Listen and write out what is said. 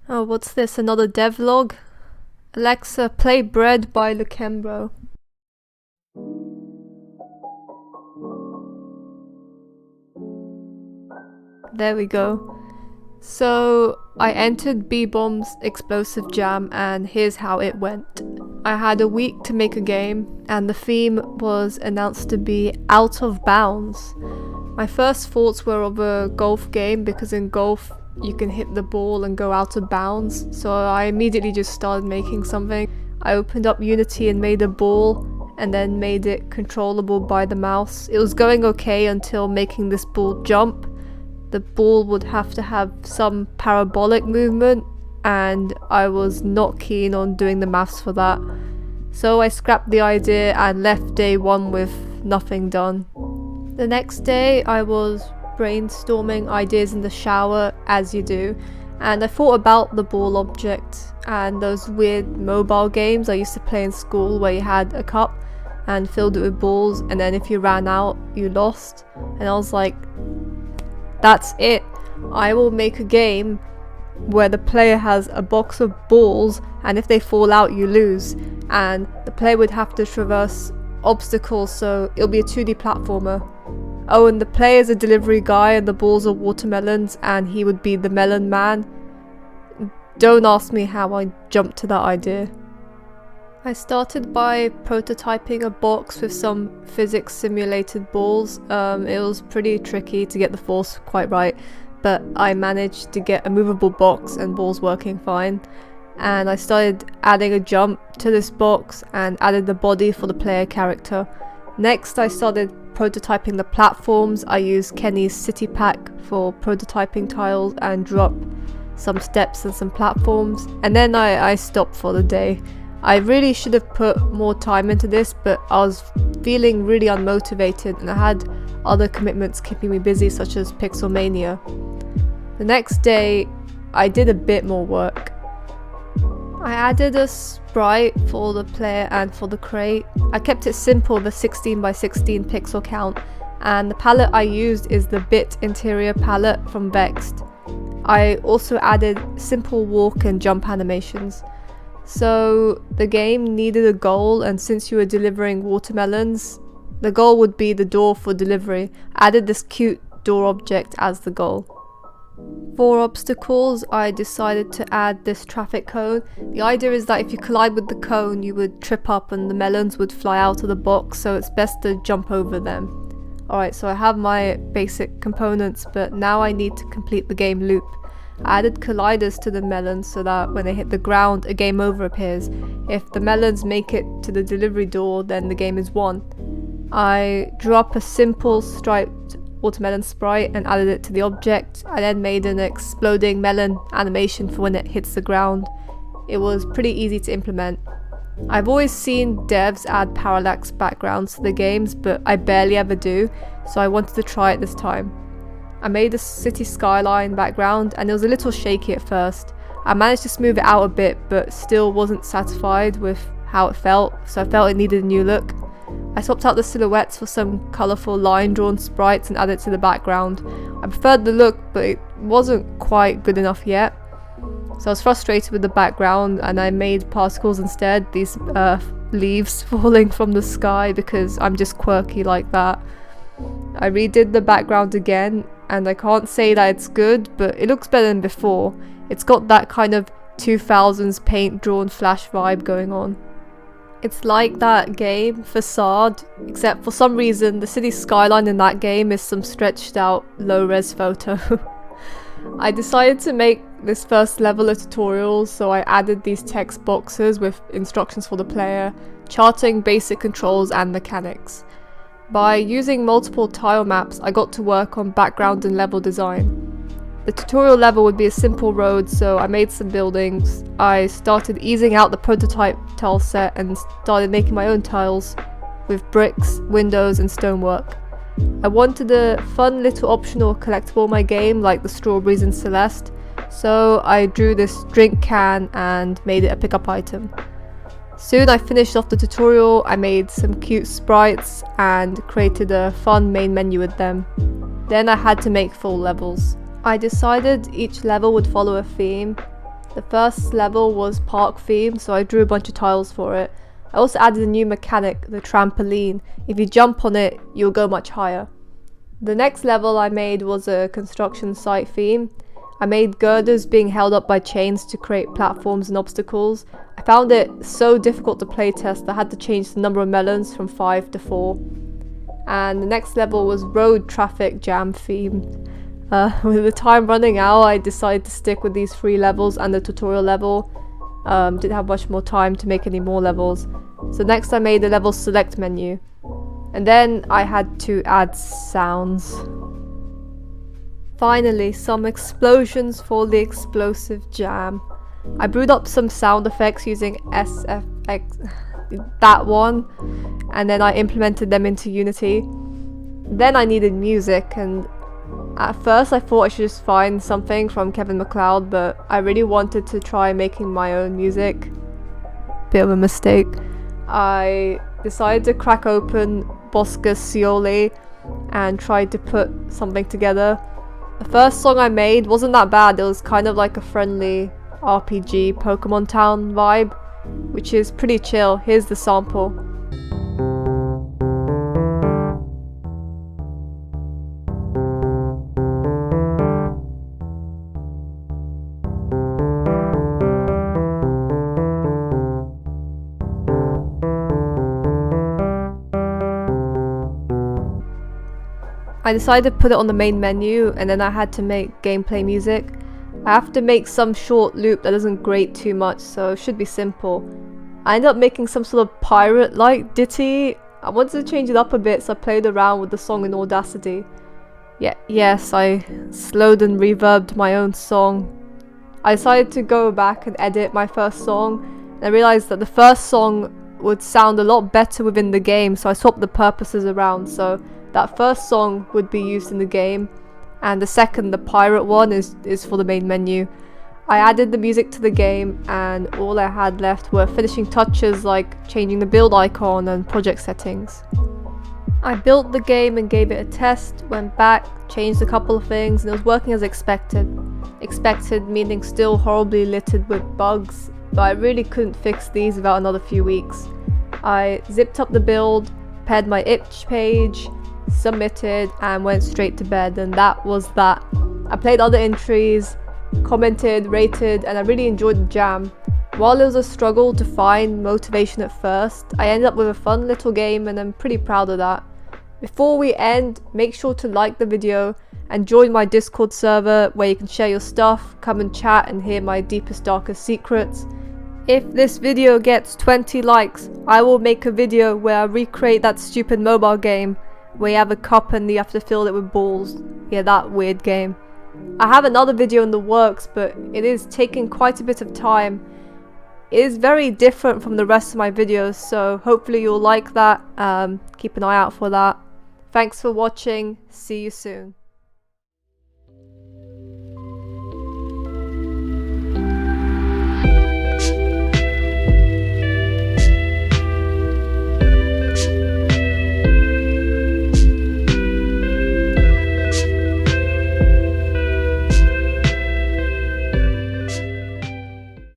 Oh, what's this? Another devlog? Alexa, play Bread by Lucembro. There we go. So I entered Bbomb's explosive jam and here's how it went. I had a week to make a game and the theme was announced to be Out of Bounds. My first thoughts were of a golf game because in golf you can hit the ball and go out of bounds, so I immediately just started making something. I opened up Unity and made a ball and then made it controllable by the mouse. It was going okay until making this ball jump. The ball would have to have some parabolic movement and I was not keen on doing the maths for that. So I scrapped the idea and left day one with nothing done. The next day I was brainstorming ideas in the shower, as you do, and I thought about the ball object and those weird mobile games I used to play in school where you had a cup and filled it with balls and then if you ran out you lost, and I was like, that's it. I will make a game where the player has a box of balls and if they fall out you lose, and the player would have to traverse obstacles, so it'll be a 2D platformer. Oh, and the player's a delivery guy and the balls are watermelons and he would be the Melon Man. Don't ask me how I jumped to that idea. I started by prototyping a box with some physics simulated balls. It was pretty tricky to get the force quite right, but I managed to get a movable box and balls working fine. And I started adding a jump to this box and added the body for the player character. Next I started prototyping the platforms. I used Kenny's city pack for prototyping tiles and drew up some steps and some platforms, and then I stopped for the day. I really should have put more time into this, but I was feeling really unmotivated and I had other commitments keeping me busy, such as Pixelmania. The next day I did a bit more work. I added a sprite for the player and for the crate. I kept it simple with a 16 by 16 pixel count, and the palette I used is the Bit Interior palette from Vexed. I also added simple walk and jump animations. So the game needed a goal, and since you were delivering watermelons, the goal would be the door for delivery. I added this cute door object as the goal. For obstacles, I decided to add this traffic cone. The idea is that if you collide with the cone, you would trip up and the melons would fly out of the box, so it's best to jump over them. Alright, so I have my basic components, but now I need to complete the game loop. I added colliders to the melons so that when they hit the ground, a game over appears. If the melons make it to the delivery door, then the game is won. I drew up a simple striped watermelon sprite and added it to the object. I then made an exploding melon animation for when it hits the ground. It was pretty easy to implement. I've always seen devs add parallax backgrounds to the games, but I barely ever do, so I wanted to try it this time. I made a city skyline background and it was a little shaky at first. I managed to smooth it out a bit, but still wasn't satisfied with how it felt, so I felt it needed a new look. I swapped out the silhouettes for some colourful line drawn sprites and added it to the background. I preferred the look, but it wasn't quite good enough yet. So I was frustrated with the background and I made particles instead, these leaves falling from the sky, because I'm just quirky like that. I redid the background again and I can't say that it's good, but it looks better than before. It's got that kind of 2000s paint drawn flash vibe going on. It's like that game, Facade, except for some reason the city skyline in that game is some stretched out low-res photo. I decided to make this first level a tutorial, so I added these text boxes with instructions for the player, charting basic controls and mechanics. By using multiple tile maps, I got to work on background and level design. The tutorial level would be a simple road, so I made some buildings. I started easing out the prototype tile set and started making my own tiles with bricks, windows and stonework. I wanted a fun little optional collectible in my game, like the strawberries in Celeste, so I drew this drink can and made it a pickup item. Soon I finished off the tutorial. I made some cute sprites and created a fun main menu with them. Then I had to make full levels. I decided each level would follow a theme. The first level was park themed, so I drew a bunch of tiles for it. I also added a new mechanic, the trampoline. If you jump on it, you'll go much higher. The next level I made was a construction site theme. I made girders being held up by chains to create platforms and obstacles. I found it so difficult to playtest that I had to change the number of melons from 5 to 4. And the next level was road traffic jam themed. With the time running out, I decided to stick with these 3 levels and the tutorial level. Didn't have much more time to make any more levels. So next I made the level select menu. And then I had to add sounds. Finally, some explosions for the explosive jam. I brewed up some sound effects using SFX, that one, and then I implemented them into Unity. Then I needed music, and at first I thought I should just find something from Kevin MacLeod, but I really wanted to try making my own music. Bit of a mistake. I decided to crack open Bosca Scioli and tried to put something together. The first song I made wasn't that bad. It was kind of like a friendly RPG Pokemon Town vibe, which is pretty chill. Here's the sample. I decided to put it on the main menu, and then I had to make gameplay music. I have to make some short loop that doesn't grate too much, so it should be simple. I ended up making some sort of pirate-like ditty. I wanted to change it up a bit, so I played around with the song in Audacity. Yes, I slowed and reverbed my own song. I decided to go back and edit my first song, and I realized that the first song would sound a lot better within the game, so I swapped the purposes around. So that first song would be used in the game, and the second, the pirate one, is for the main menu. I added the music to the game, and all I had left were finishing touches like changing the build icon and project settings. I built the game and gave it a test, went back, changed a couple of things, and it was working as expected. Expected meaning still horribly littered with bugs, but I really couldn't fix these without another few weeks. I zipped up the build, prepared my itch page, submitted, and went straight to bed, and that was that. I played other entries, commented, rated, and I really enjoyed the jam. While it was a struggle to find motivation at first, I ended up with a fun little game, and I'm pretty proud of that. Before we end, make sure to like the video and join my Discord server where you can share your stuff, come and chat and hear my deepest darkest secrets. If this video gets 20 likes, I will make a video where I recreate that stupid mobile game where you have a cup and you have to fill it with balls. Yeah, that weird game. I have another video in the works, but it is taking quite a bit of time. It is very different from the rest of my videos, so hopefully you'll like that. Keep an eye out for that. Thanks for watching. See you soon.